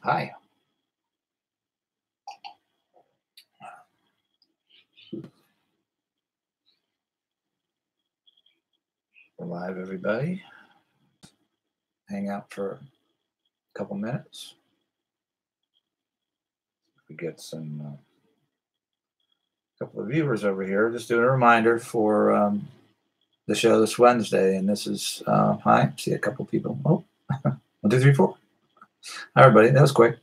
Hi. We're live, everybody. Hang out for a couple minutes. We get some couple of viewers over here. Just doing a reminder for the show this Wednesday, and this is hi. See a couple people. Oh, 1, 2, 3, 4. Hi, everybody. That was quick.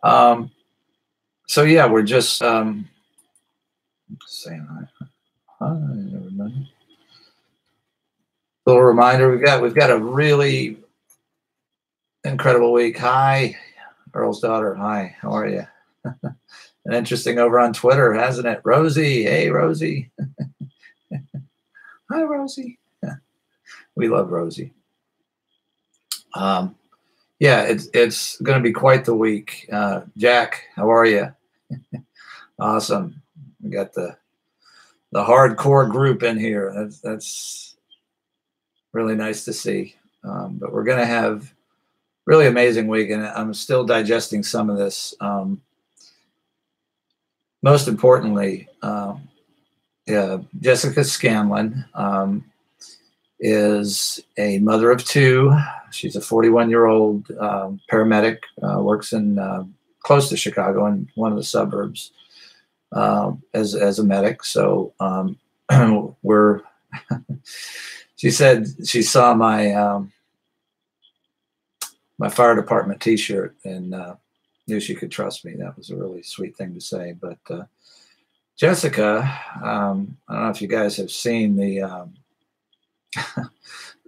So yeah, we're just saying hi. Hi, everybody. Little reminder: we've got a really incredible week. Hi, Earl's daughter. Hi, how are you? And interesting over on Twitter, hasn't it? Rosie, hey Rosie. Hi Rosie. We love Rosie. Yeah, it's going to be quite the week. Jack, how are you? Awesome. We got the hardcore group in here. That's really nice to see. But we're going to have really amazing week, and I'm still digesting some of this. Most importantly, Jessica Scanlon is a mother of 2. She's a 41-year-old paramedic, works in close to Chicago in one of the suburbs as a medic. So we're. She said she saw my my fire department T-shirt and knew she could trust me. That was a really sweet thing to say. But Jessica, I don't know if you guys have seen the.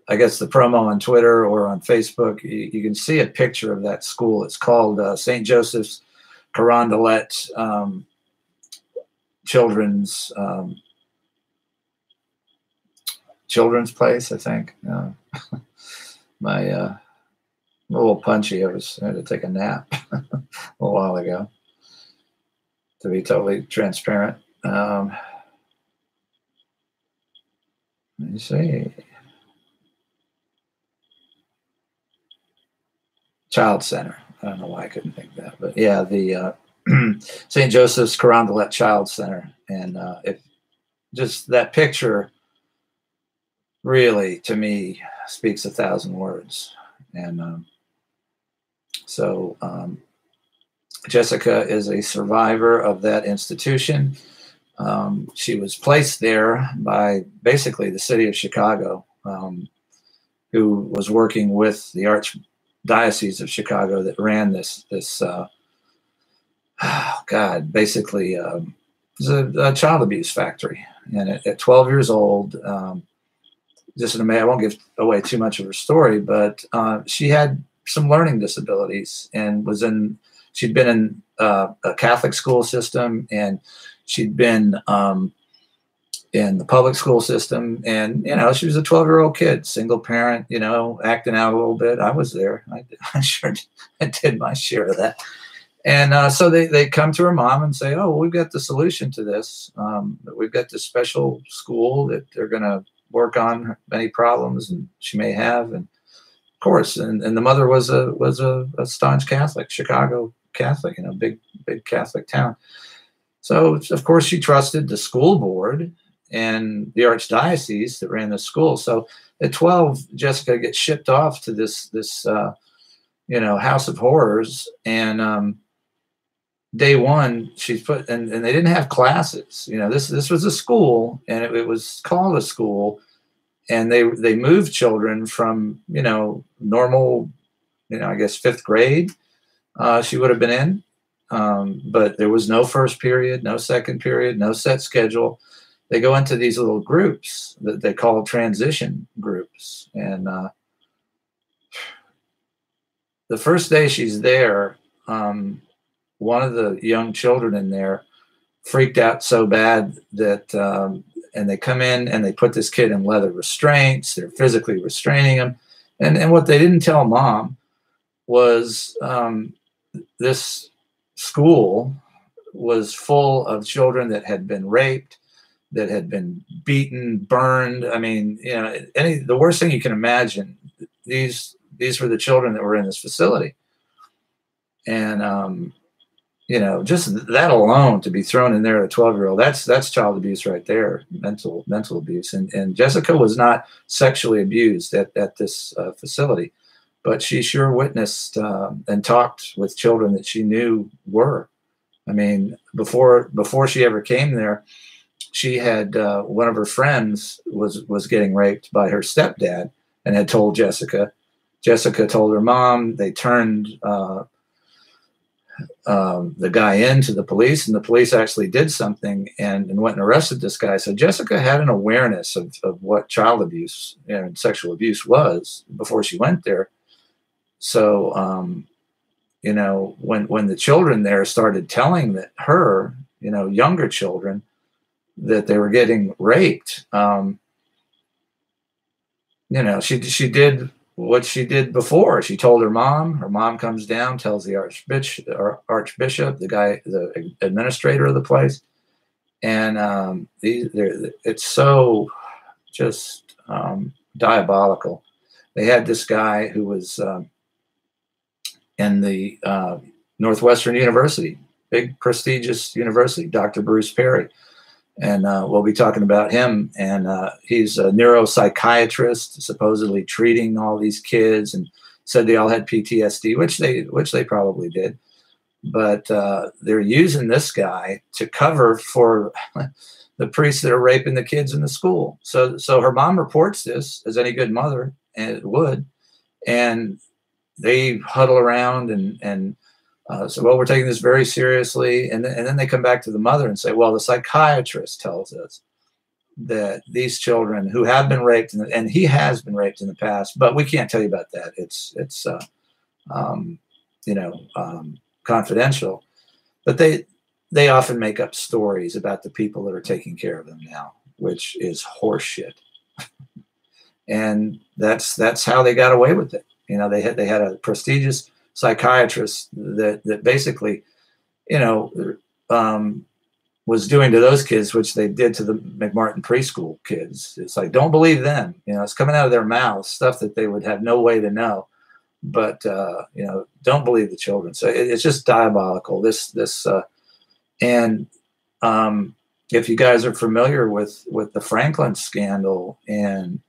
I guess the promo on Twitter or on Facebook, you can see a picture of that school. It's called St. Joseph's Carondelet Children's Place, I think. My a little punchy. I had to take a nap a while ago, to be totally transparent. Let me see. Child Center. I don't know why I couldn't think of that, but yeah, the St. Joseph's Carondelet Child Center, and if just that picture really, to me, speaks 1,000 words. And so Jessica is a survivor of that institution. She was placed there by basically the city of Chicago, who was working with the Archdiocese of Chicago that ran this basically it was a child abuse factory. And at 12 years old, just an amazing, I won't give away too much of her story, but she had some learning disabilities and she'd been in a Catholic school system, and she'd been in the public school system. And, she was a 12-year-old kid, single parent, acting out a little bit. I was there. I did my share of that. And so they come to her mom and say, oh, well, we've got the solution to this. We've got this special school that they're going to work on any problems and she may have. And of course, and the mother was a staunch Catholic, Chicago Catholic, big Catholic town. So of course she trusted the school board and the Archdiocese that ran the school. So at 12, Jessica gets shipped off to this house of horrors. And day one, she's put, and they didn't have classes. This was a school, and it was called a school, and they moved children from normal, I guess 5th grade she would have been in, but there was no first period, no second period, no set schedule. They go into these little groups that they call transition groups, and the first day she's there, one of the young children in there freaked out so bad that, and they come in and they put this kid in leather restraints. They're physically restraining him. And what they didn't tell mom was this school was full of children that had been raped, that had been beaten, burned. I mean, the worst thing you can imagine, these were the children that were in this facility. And you know, just that alone, to be thrown in there at a 12-year-old, that's child abuse right there, mental abuse. And Jessica was not sexually abused at this facility, but she sure witnessed and talked with children that she knew were. I mean, before she ever came there, she had one of her friends was getting raped by her stepdad and had told Jessica. Jessica told her mom. They turned the guy into the police, and the police actually did something and went and arrested this guy. So Jessica had an awareness of what child abuse and sexual abuse was before she went there. So, you know, when the children there started telling her, you know, younger children, that they were getting raped, you know, she did what she did before. She told her mom. Her mom comes down, tells the archbishop, the guy, the administrator of the place, and it's so just diabolical. They had this guy who was in the Northwestern University, big prestigious university, Dr. Bruce Perry. And we'll be talking about him. And he's a neuropsychiatrist, supposedly treating all these kids, and said they all had PTSD, which they probably did. But they're using this guy to cover for the priests that are raping the kids in the school. So her mom reports this, as any good mother and it would, and they huddle around and so, well, we're taking this very seriously. And then they come back to the mother and say, well, the psychiatrist tells us that these children who have been raped, and he has been raped in the past, but we can't tell you about that. It's you know, confidential. But they often make up stories about the people that are taking care of them now, which is horseshit. And that's how they got away with it. You know, they had a prestigious psychiatrist that basically, you know, was doing to those kids which they did to the McMartin preschool kids. It's like, don't believe them. You know, it's coming out of their mouths, stuff that they would have no way to know. But you know, don't believe the children. So it's just diabolical. And if you guys are familiar with the Franklin scandal, and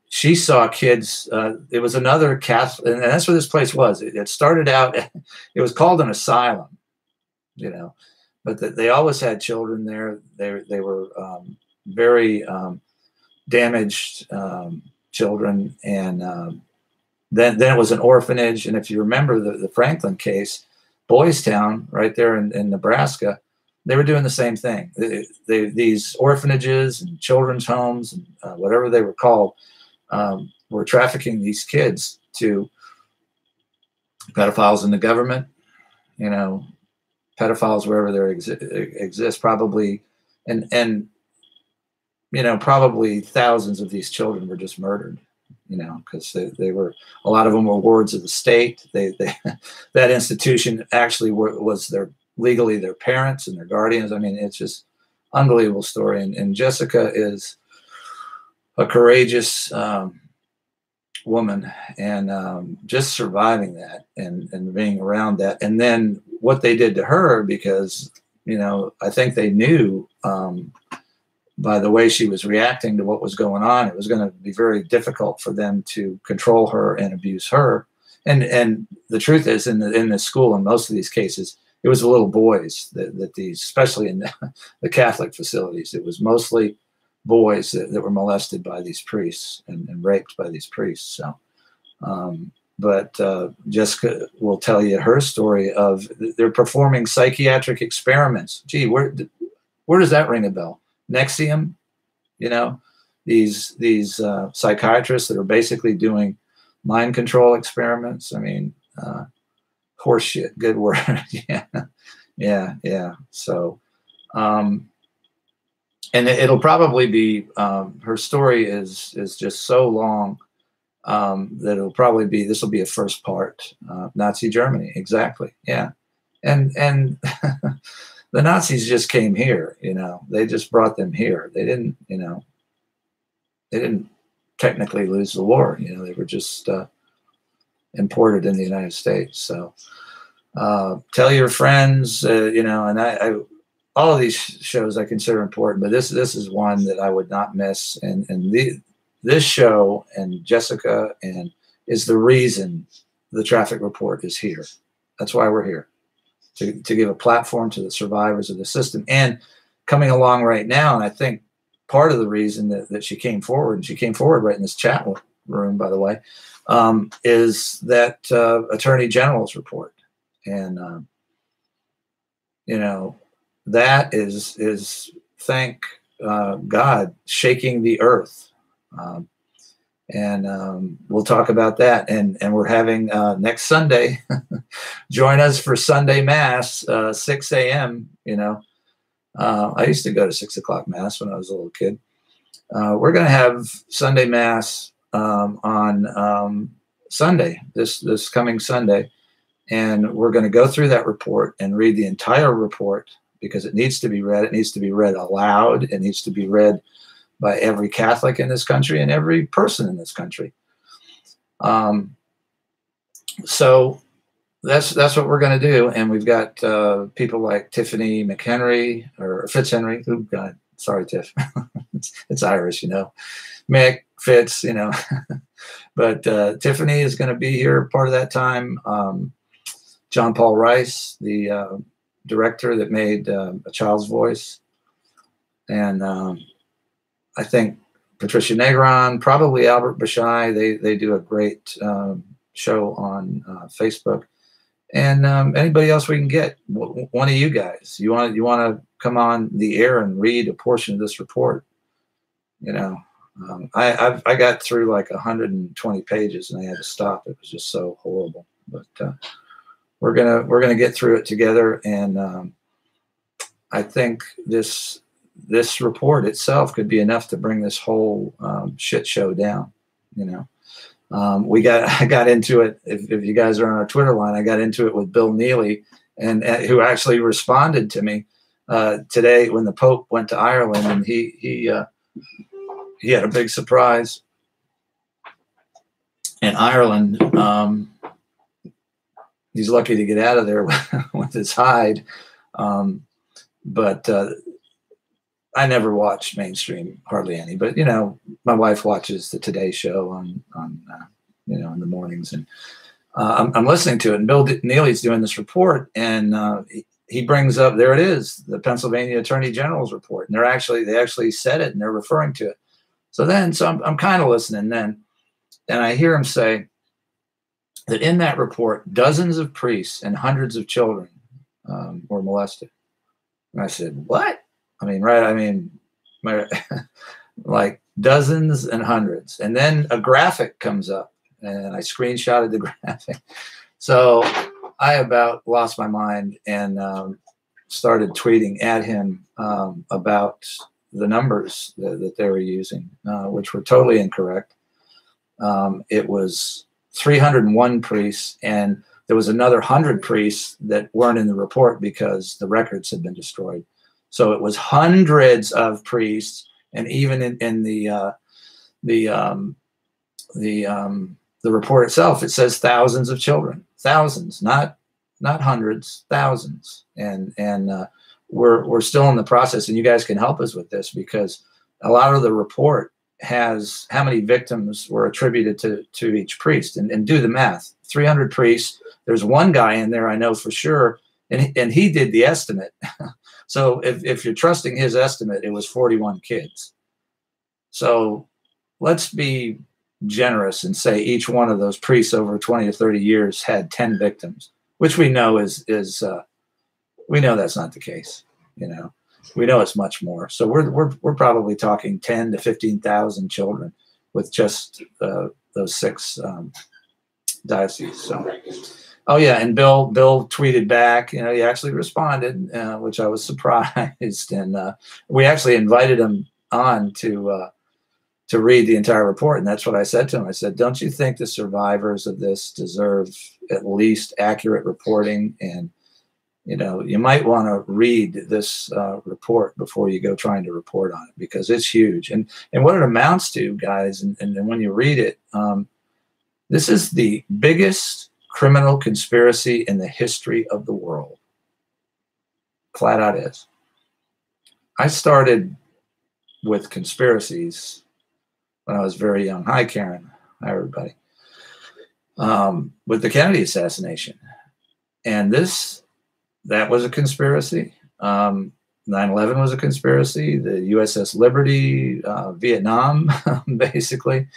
she saw kids. It was another Catholic, and that's where this place was. It started out. It was called an asylum, you know, but they always had children there. They were very damaged children, and then it was an orphanage. And if you remember the Franklin case, Boys Town, right there in Nebraska, they were doing the same thing. These orphanages and children's homes and whatever they were called. Were trafficking these kids to pedophiles in the government, you know, pedophiles wherever there exist, probably, and you know, probably thousands of these children were just murdered, you know, because they were, a lot of them were wards of the state. That institution actually was legally their parents and their guardians. I mean, it's just unbelievable story. And Jessica is a courageous woman, and just surviving that and being around that. And then what they did to her, because, you know, I think they knew by the way she was reacting to what was going on, it was going to be very difficult for them to control her and abuse her. And the truth is, in the school, in most of these cases, it was the little boys that these, especially in the Catholic facilities, it was mostly boys that were molested by these priests and raped by these priests. So, but Jessica will tell you her story of they're performing psychiatric experiments. Gee, where does that ring a bell? Nexium, you know, these psychiatrists that are basically doing mind control experiments. I mean, horseshit. Good word. yeah. So. And it'll probably be, her story is just so long that it'll probably be, this will be a first part, Nazi Germany. Exactly. Yeah. And the Nazis just came here, you know, they just brought them here. They didn't, you know, they didn't technically lose the war. You know, they were just imported in the United States. So Tell your friends, you know, and all of these shows I consider important, but this is one that I would not miss. And this show and Jessica and is the reason the Traffic Report is here. That's why we're here, to give a platform to the survivors of the system. And coming along right now, and I think part of the reason that she came forward, and she came forward right in this chat room, by the way, is that Attorney General's report. And, you know, that is thank God, shaking the earth. And we'll talk about that. And we're having next Sunday, join us for Sunday Mass, 6 a.m. You know, I used to go to 6 o'clock Mass when I was a little kid. We're going to have Sunday Mass on Sunday, this coming Sunday. And we're going to go through that report and read the entire report, because it needs to be read. It needs to be read aloud. It needs to be read by every Catholic in this country and every person in this country. So that's what we're going to do. And we've got people like Tiffany McHenry or Fitzhenry. Oh God, sorry, Tiff. it's Irish, you know. Mick, Fitz, you know. But Tiffany is going to be here part of that time. John Paul Rice, the director that made A Child's Voice. And I think Patricia Negron, probably Albert Bashai. They do a great show on Facebook. And anybody else we can get, one of you guys, you want to come on the air and read a portion of this report. You know, I got through like 120 pages and I had to stop. It was just so horrible. But we're gonna get through it together. And I think this report itself could be enough to bring this whole shit show down. You know. I got into it. If you guys are on our Twitter line, I got into it with Bill Neely, and who actually responded to me today when the Pope went to Ireland, and he had a big surprise in Ireland. He's lucky to get out of there with his hide, but I never watched mainstream, hardly any, but you know, my wife watches the Today Show on you know, in the mornings, and I'm listening to it. And Bill Neely's doing this report, and he brings up, there it is, the Pennsylvania Attorney General's report, and they actually said it, and they're referring to it. So I'm kind of listening then, and I hear him say that in that report, dozens of priests and hundreds of children were molested. And I said, what? I mean, right? I mean, like dozens and hundreds. And then a graphic comes up, and I screenshotted the graphic. So I about lost my mind and started tweeting at him about the numbers that they were using, which were totally incorrect. It was 301 priests, and there was another 100 priests that weren't in the report because the records had been destroyed. So it was hundreds of priests, and even in the report itself, it says thousands of children, thousands, not hundreds, thousands. And we're still in the process, and you guys can help us with this, because a lot of the report has how many victims were attributed to each priest, and do the math. 300 priests. There's one guy in there I know for sure, and he did the estimate. So if you're trusting his estimate, it was 41 kids. So let's be generous and say each one of those priests over 20 or 30 years had 10 victims, which we know we know that's not the case. You know, we know it's much more. So we're probably talking 10 to 15,000 children with just those 6 dioceses. So. Oh yeah, and Bill tweeted back. You know, he actually responded, which I was surprised. And we actually invited him on to read the entire report, and that's what I said to him. I said, "Don't you think the survivors of this deserve at least accurate reporting? And you know, you might want to read this report before you go trying to report on it, because it's huge. And what it amounts to, guys, and when you read it, this is the biggest criminal conspiracy in the history of the world. Flat out is. I started with conspiracies when I was very young. Hi, Karen. Hi, everybody. With the Kennedy assassination. And that was a conspiracy. 9/11 was a conspiracy. The USS Liberty, Vietnam, basically.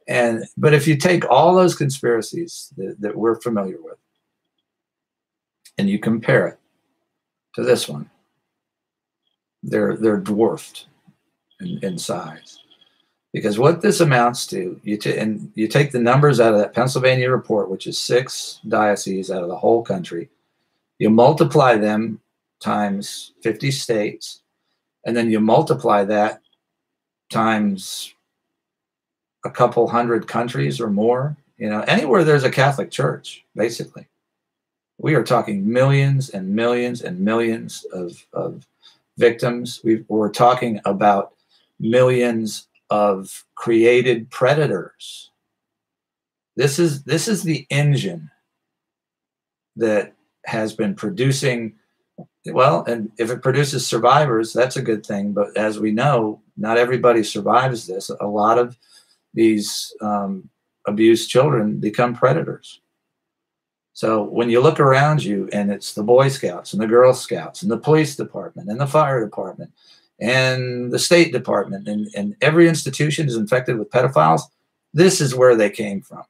But if you take all those conspiracies that we're familiar with and you compare it to this one, they're dwarfed in size. Because what this amounts to, you take the numbers out of that Pennsylvania report, which is 6 dioceses out of the whole country, you multiply them times 50 states, and then you multiply that times a couple hundred countries or more, anywhere there's a Catholic church, basically. We are talking millions and millions and millions of victims. We're talking about millions of created predators. This is the engine that has been producing, well, and if it produces survivors, that's a good thing. But as we know, not everybody survives this. A lot of these abused children become predators. So when you look around you and it's the Boy Scouts and the Girl Scouts and the police department and the fire department and the State Department and every institution is infected with pedophiles, this is where they came from.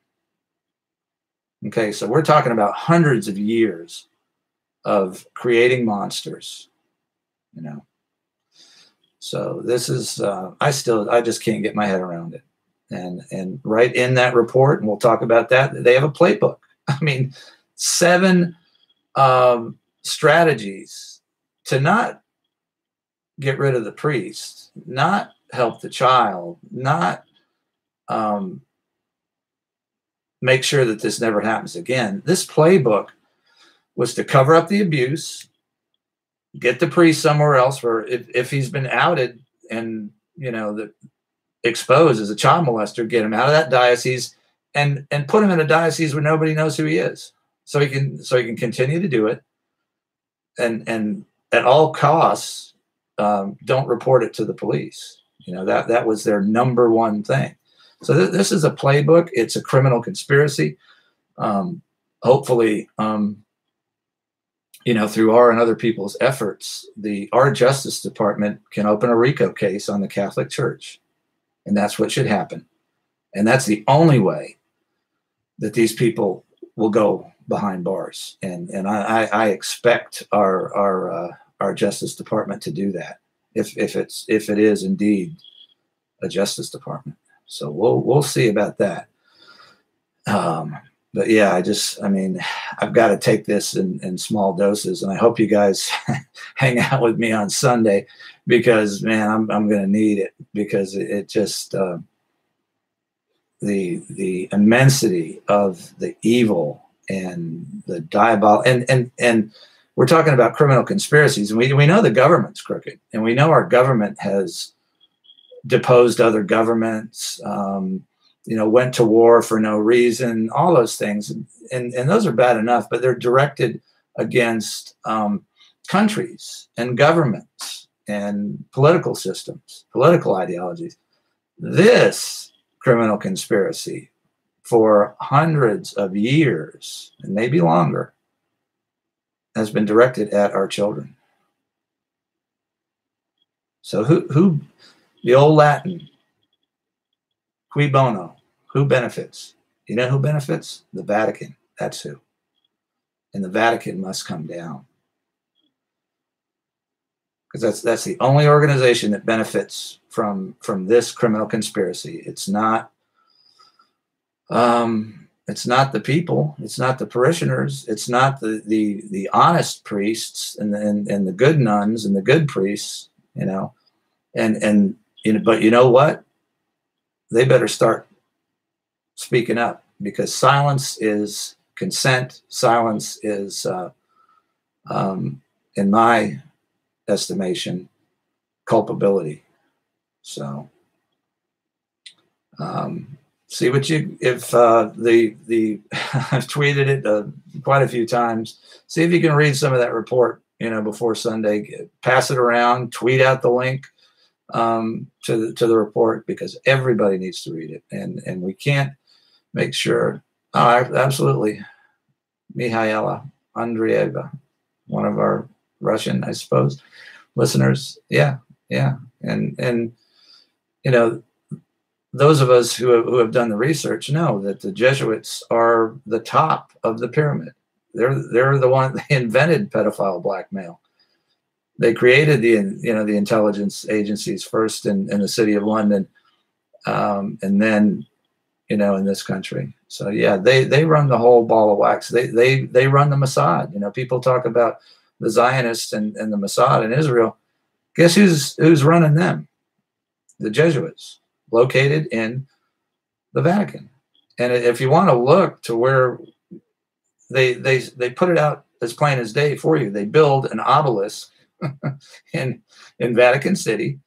Okay, so we're talking about hundreds of years of creating monsters, So this is, I just can't get my head around it. And right in that report, and we'll talk about that, they have a playbook. I mean, 7 strategies to not get rid of the priest, not help the child, not make sure that this never happens again. This playbook was to cover up the abuse, get the priest somewhere else where if he's been outed and, exposed as a child molester, get him out of that diocese and put him in a diocese where nobody knows who he is. So he can continue to do it. And at all costs, don't report it to the police. That was their number one thing. So this is a playbook. It's a criminal conspiracy. Hopefully, through our and other people's efforts, our Justice Department can open a RICO case on the Catholic Church. And that's what should happen. And that's the only way that these people will go behind bars. And I expect our Justice Department to do that if it is indeed a Justice Department. So we'll see about that. But yeah, I've got to take this in small doses, and I hope you guys hang out with me on Sunday because, man, I'm going to need it because it just the immensity of the evil and the diabolical and we're talking about criminal conspiracies, and we know the government's crooked, and we know our government has deposed other governments. Went to war for no reason, all those things. And those are bad enough, but they're directed against countries and governments and political systems, political ideologies. This criminal conspiracy for hundreds of years, and maybe longer, has been directed at our children. So who the old Latin, cui bono, who benefits? You know who benefits? The Vatican. That's who. And the Vatican must come down. Because that's the only organization that benefits from this criminal conspiracy. It's not the people. It's not the parishioners. It's not the honest priests and the good nuns and the good priests. But you know what? They better start speaking up, because silence is consent. Silence is, in my estimation, culpability. So, see what you, if I've tweeted it quite a few times. See if you can read some of that report, before Sunday. Pass it around, tweet out the link to the report, because everybody needs to read it, and we can't make sure. Oh, absolutely, Mihaela Andreeva, one of our Russian, I suppose, listeners. Yeah, and those of us who have done the research know that the Jesuits are the top of the pyramid. They're the one, they invented pedophile blackmail. They created the intelligence agencies first in the city of London, and then in this country. So yeah, they run the whole ball of wax. They run the Mossad. People talk about the Zionists and the Mossad in Israel. Guess who's running them? The Jesuits, located in the Vatican. And if you want to look to where they put it out as plain as day for you, they build an obelisk in Vatican City.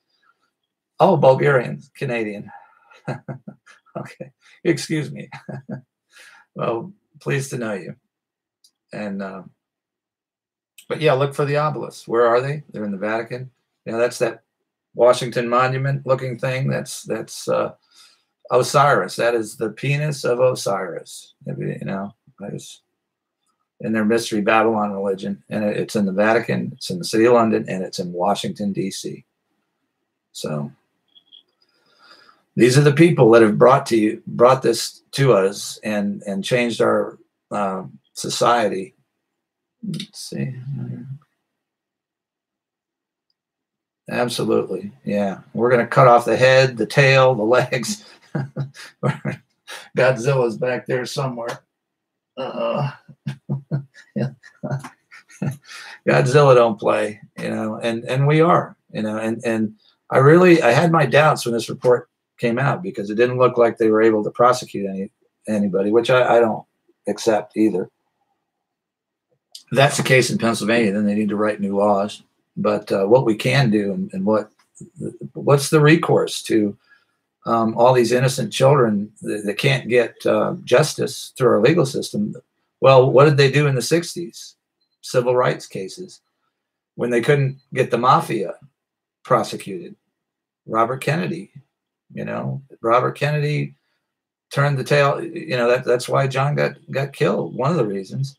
Oh, Bulgarian, Canadian. Okay, excuse me. Well, pleased to know you. And but yeah, look for the obelisk. Where are they? They're in the Vatican. That's that Washington Monument looking thing. That's Osiris. That is the penis of Osiris. That is in their mystery Babylon religion, and it's in the Vatican, it's in the city of London, and it's in Washington, D.C. So these are the people that have brought this to us and changed our society. Let's see. Absolutely. Yeah. We're going to cut off the head, the tail, the legs. Godzilla's back there somewhere. Yeah. Godzilla don't play, and we are, and I had my doubts when this report came out, because it didn't look like they were able to prosecute anybody, which I don't accept either. If that's the case in Pennsylvania, then they need to write new laws. But what we can do, and what's the recourse to all these innocent children that can't get justice through our legal system? Well, what did they do in the 60s? Civil rights cases, when they couldn't get the mafia prosecuted. Robert Kennedy turned the tail. That's why John got killed. One of the reasons.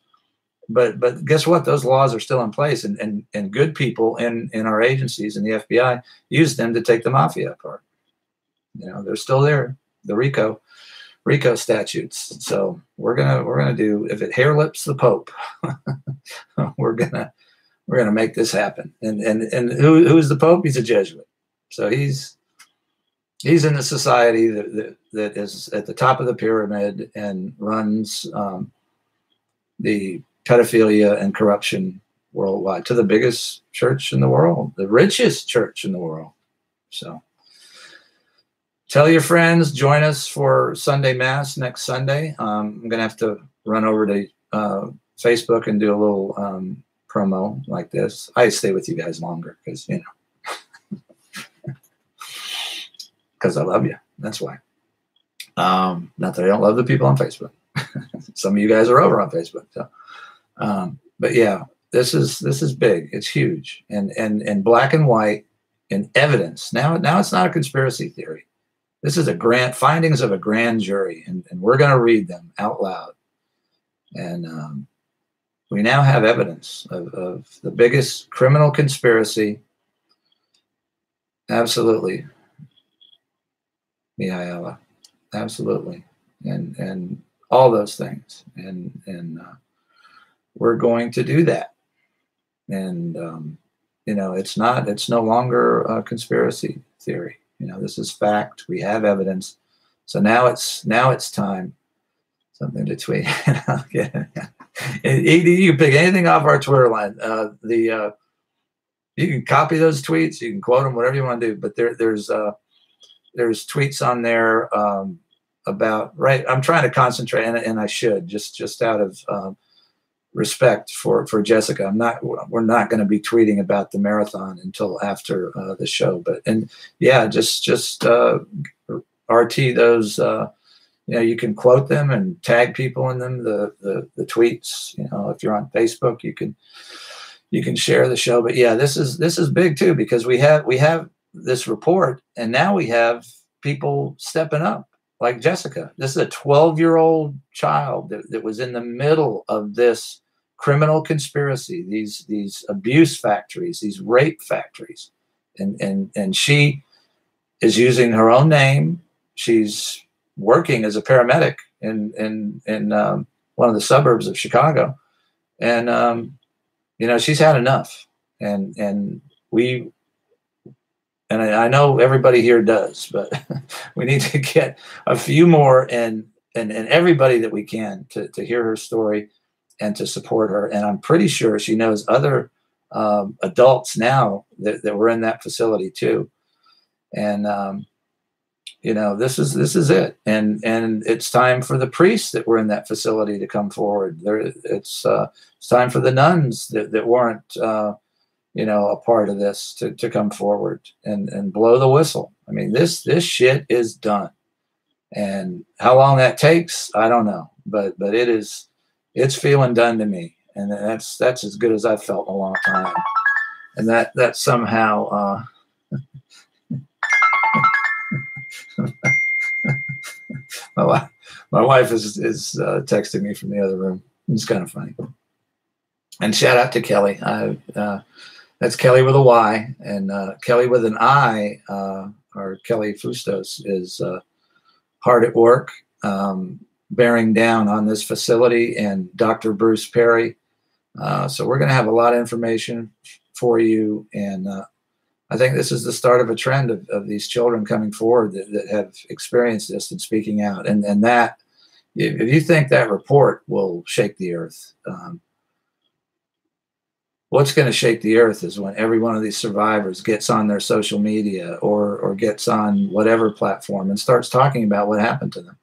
But guess what? Those laws are still in place, and good people in our agencies and the FBI use them to take the mafia apart. They're still there. The RICO statutes. So we're gonna do, if it hair lips the Pope, we're gonna make this happen. And who's the Pope? He's a Jesuit. So he's in the society that is at the top of the pyramid and runs the pedophilia and corruption worldwide, to the biggest church in the world, the richest church in the world. So tell your friends, join us for Sunday Mass next Sunday. I'm going to have to run over to Facebook and do a little promo like this. I stay with you guys longer because, because I love you. That's why. Not that I don't love the people on Facebook. Some of you guys are over on Facebook. So, but yeah, this is big. It's huge, and black and white and evidence. Now it's not a conspiracy theory. This is findings of a grand jury, and we're going to read them out loud. And we now have evidence of the biggest criminal conspiracy. Absolutely, Mihaela. Absolutely, and all those things, and we're going to do that. And it's no longer a conspiracy theory. This is fact. We have evidence. So now it's time. Something to tweet. You can pick anything off our Twitter line. You can copy those tweets. You can quote them, whatever you want to do. But there's tweets on there about, right. I'm trying to concentrate, and I should just out of respect for Jessica. We're not going to be tweeting about the marathon until after the show. But just RT those you can quote them and tag people in them, the tweets. If you're on Facebook, you can share the show. But yeah, this is big too, because we have this report, and now we have people stepping up, like Jessica. This is a 12-year-old child that was in the middle of this criminal conspiracy, these abuse factories, these rape factories, and she is using her own name. She's working as a paramedic in one of the suburbs of Chicago, and she's had enough, and I know everybody here does, but we need to get a few more and everybody that we can to hear her story and to support her. And I'm pretty sure she knows other adults now that were in that facility too. And this is it. And it's time for the priests that were in that facility to come forward. It's time for the nuns that weren't a part of this to come forward and blow the whistle. I mean, this shit is done. And how long that takes, I don't know, but it's feeling done to me. And that's as good as I've felt in a long time. And that somehow, my wife is texting me from the other room. It's kind of funny. And shout out to Kelly. That's Kelly with a Y, and Kelly with an I, or Kelly Fustos, is hard at work, bearing down on this facility, and Dr. Bruce Perry. So we're going to have a lot of information for you, and I think this is the start of a trend of these children coming forward that have experienced this and speaking out. And that, if you think that report will shake the earth, what's going to shake the earth is when every one of these survivors gets on their social media or gets on whatever platform and starts talking about what happened to them.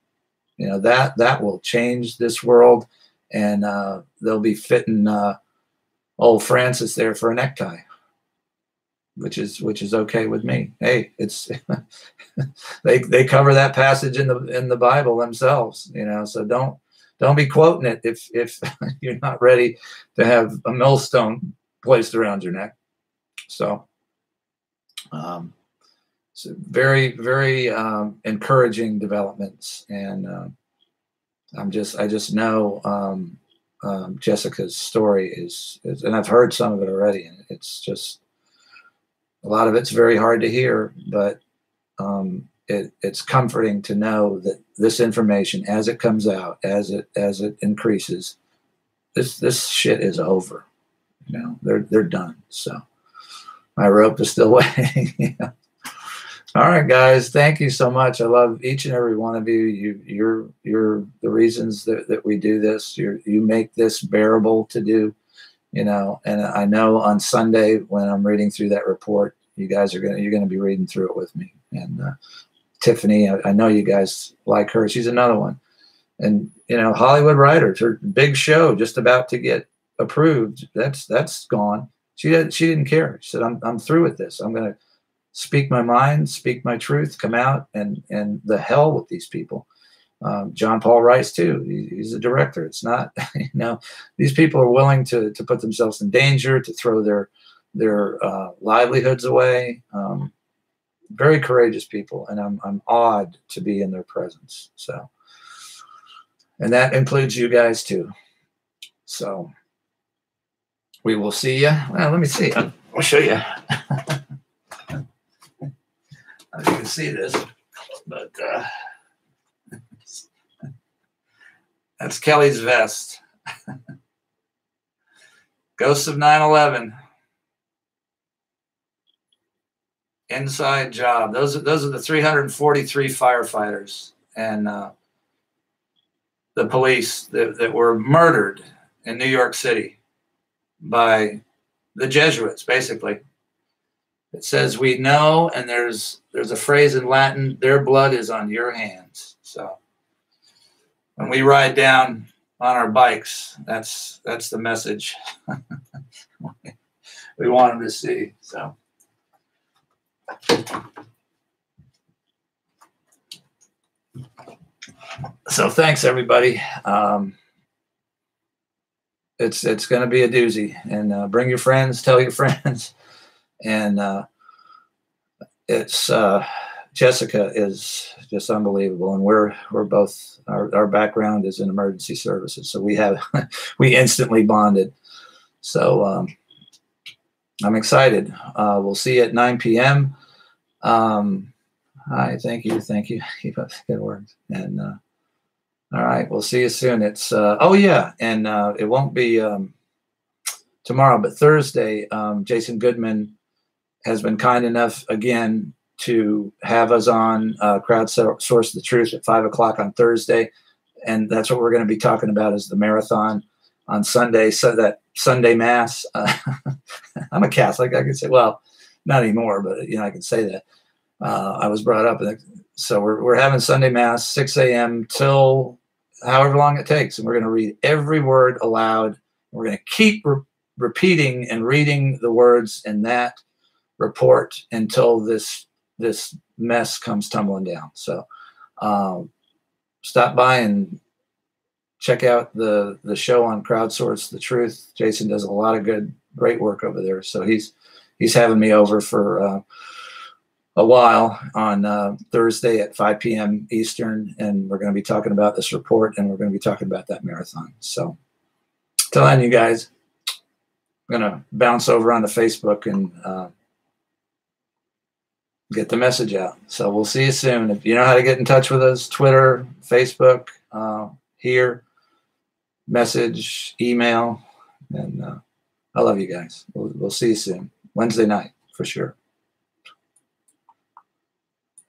That will change this world, and they'll be fitting old Francis there for a necktie, which is okay with me. Hey, it's they cover that passage in the Bible themselves, so don't be quoting it if you're not ready to have a millstone placed around your neck. So very, very encouraging developments, and I just know Jessica's story is, and I've heard some of it already, and it's just, a lot of it's very hard to hear, but it's comforting to know that this information, as it comes out, as it increases, this shit is over. They're done. So my rope is still waiting. All right, guys, thank you so much. I love each and every one of you. You're the reasons that we do this. You make this bearable to do. And I know on Sunday when I'm reading through that report, you're gonna be reading through it with me. And Tiffany, I know you guys like her. She's another one. And Hollywood Writers, her big show just about to get approved. That's gone. She didn't care. She said, I'm through with this. I'm gonna speak my mind, speak my truth, come out, and the hell with these people. John Paul Rice too. He's a director. It's not, these people are willing to put themselves in danger, to throw their livelihoods away. Very courageous people, and I'm awed to be in their presence. So, and that includes you guys too. So we will see you. Well, let me see. I'll show you. You can see this, but that's Kelly's vest. Ghosts of 9/11. Inside job. Those are the 343 firefighters and the police that were murdered in New York City by the Jesuits, basically. It says, we know, and there's a phrase in Latin, their blood is on your hands. So when we ride down on our bikes, that's the message we want them to see. So So thanks, everybody. It's going to be a doozy, and bring your friends, tell your friends, and it's Jessica is just unbelievable, and we're both our background is in emergency services, so we have we instantly bonded. So I'm excited. We'll see you at 9 p.m. Hi, thank you. Keep up the good work. And all right, we'll see you soon. It's oh yeah, and it won't be tomorrow, but Thursday. Jason Goodman has been kind enough again to have us on Crowdsource the Truth at 5 o'clock on Thursday, and that's what we're going to be talking about is the marathon on Sunday. So that Sunday Mass. I'm a Catholic. I can say, well, not anymore, but I can say that. I was brought up, so we're having Sunday Mass 6 a.m. till however long it takes, and we're going to read every word aloud. We're going to keep repeating and reading the words in that report until this mess comes tumbling down. So stop by and check out the show on Crowdsource the Truth. Jason does a lot of great work over there. So he's having me over for a while on Thursday at 5 p.m. Eastern, and we're going to be talking about this report, and we're going to be talking about that marathon. So till then, you guys, I'm going to bounce over onto Facebook and get the message out. So we'll see you soon. If you know how to get in touch with us, Twitter, Facebook, here, message, email, and I love you guys. We'll see you soon. Wednesday night, for sure.